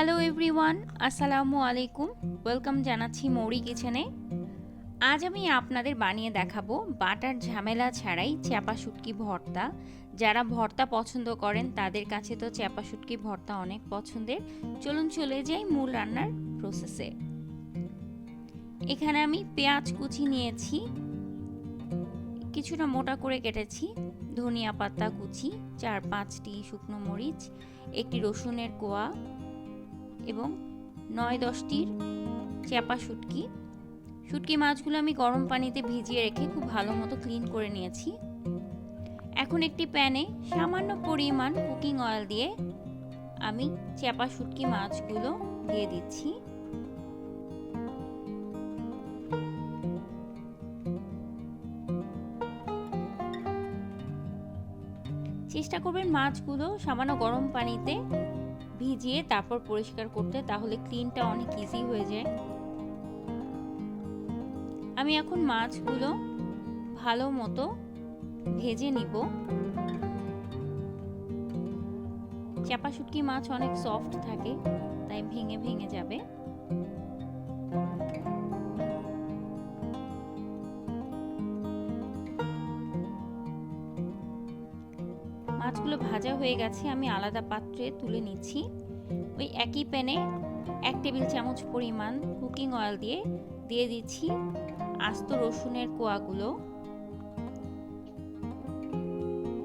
Hello everyone, আসসালামু আলাইকুম। Welcome জানাচ্ছি মৌরি কিচেনে। আজ আমি আপনাদের বানিয়ে দেখাবো বাটার ঝামেলা ছাড়াই চেপা শুটকি ভর্তা। যারা ভর্তা পছন্দ করেন তাদের কাছে তো চেপা শুটকি ভর্তা অনেক পছন্দের। চলুন চলে যাই মূল রান্নার প্রসেসে। এখানে আমি পেঁয়াজ কুচি নিয়েছি, কিছুটা মোটা করে কেটেছি, ধনিয়া পাতা কুচি, 4-5টি শুকনো মরিচ, একটি রসুনের কোয়া এবং 9-10টির চেপা শুটকি। শুটকি মাছগুলো আমি গরম পানিতে ভিজিয়ে রেখে খুব ভালো মতো ক্লিন করে নিয়েছি। এখন একটি প্যানে সামান্য পরিমাণ কুকিং অয়েল দিয়ে আমি চেপা শুটকি মাছগুলো দিয়ে দিচ্ছি। চেষ্টা করবেন মাছগুলো সামান্য গরম পানিতে ভিজিয়ে তারপর পরিষ্কার করতে, তাহলে ক্লিনটা অনেক ইজি হয়ে যায়। আমি এখন মাছগুলো ভালো মতো ভেজে নিব। চেপা শুটকি মাছ অনেক সফট থাকে, তাই ভেঙে ভেঙে যাবে। মাছগুলো ভাজা হয়ে গেছে, আমি আলাদা পাত্রে তুলে নিচ্ছি। ওই একই প্যানে 1 টেবিল চামচ পরিমাণ কুকিং অয়েল দিয়ে দিচ্ছি আস্ত রসুনের কোয়াগুলো।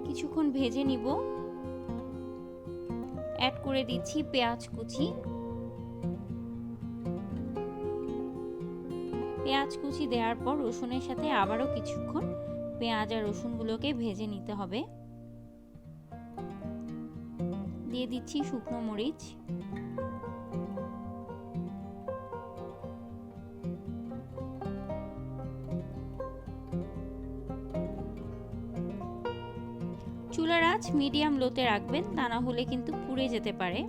কিছুক্ষণ ভেজে নিব। অ্যাড করে দিচ্ছি পেঁয়াজ কুচি। পেঁয়াজ কুচি দেওয়ার পর রসুনের সাথে আবারও কিছুক্ষণ পেঁয়াজ আর রসুনগুলোকে ভেজে নিতে হবে। দিয়ে দিচ্ছি শুকনো মরিচ, চুলার আঁচ মিডিয়াম লোতে রাখবেন, তা না হলে কিন্তু পুড়ে যেতে পারে।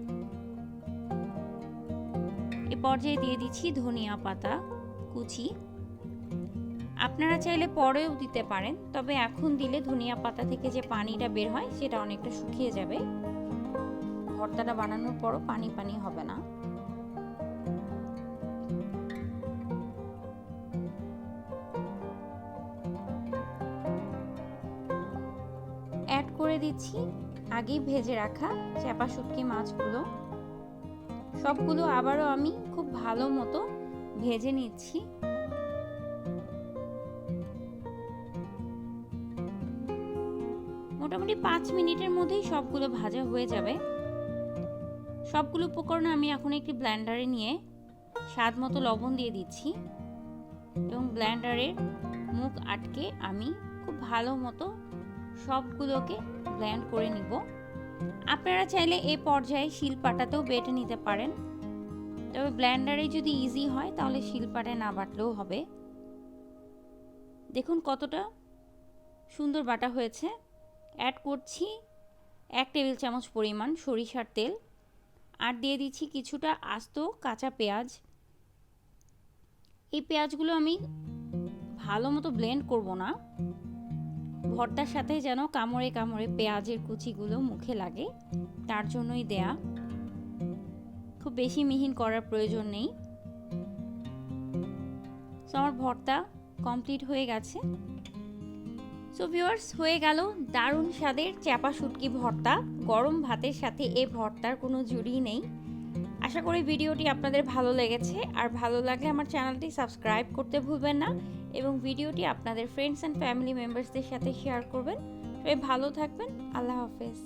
এ পর্যায়ে দিয়ে দিচ্ছি ধনিয়া পাতা কুচি। আপনারা চাইলে পরেও দিতে পারেন, তবে এখন দিলে ধনিয়া পাতা থেকে যে পানিটা বের হয় সেটা অনেকটা শুকিয়ে যাবে। ভর্তাটা বানানোর পরও পানি পানি হবে না। অ্যাড করে দিচ্ছি আগেই ভেজে রাখা চেপা শুটকি মাছগুলো। সবগুলো আবারও আমি খুব ভালো মতো ভেজে নিচ্ছি। মোটামুটি 5 মিনিটের মধ্যেই সবগুলো ভাজা হয়ে যাবে। সবগুলো উপকরণ আমি এখন একটি ব্লেন্ডারে নিয়ে স্বাদ মতো লবণ দিয়ে দিচ্ছি এবং ব্লেন্ডারের মুখ আটকে আমি খুব ভালো মতো সবগুলোকে ব্লেন্ড করে নিব। আপনারা চাইলে এই পর্যায়ে শিলপাটাতেও বেটে নিতে পারেন, তবে ব্লেন্ডারে যদি ইজি হয় তাহলে শিলপাটায় না বাটলেও হবে। দেখুন কতটা সুন্দর বাটা হয়েছে। অ্যাড করছি 1 টেবিল চামচ পরিমাণ সরিষার তেল, আর দিয়ে দিচ্ছি কিছুটা আস্ত কাঁচা পেঁয়াজ। এই পেঁয়াজগুলো আমি ভালো মতো ব্লেন্ড করব না, ভর্তার সাথে যেন কামড়ে কামড়ে পেঁয়াজের কুচিগুলো মুখে লাগে, তার জন্যই দেয়া। খুব বেশি মিহিন করার প্রয়োজন নেই। সো আমার ভর্তা কমপ্লিট হয়ে গেছে। সো ভিউয়ার্স, হয়ে গেল দারুণ স্বাদের চেপা শুটকি ভর্তা। গরম ভাতের সাথে এই ভর্তার কোনো জুড়ি নেই। আশা করি ভিডিওটি আপনাদের ভালো লেগেছে, আর ভালো লাগলে আমার চ্যানেলটি সাবস্ক্রাইব করতে ভুলবেন না এবং ভিডিওটি আপনাদের ফ্রেন্ডস অ্যান্ড ফ্যামিলি মেম্বার্সদের সাথে শেয়ার করবেন। সবাই ভালো থাকবেন। আল্লাহ হাফেজ।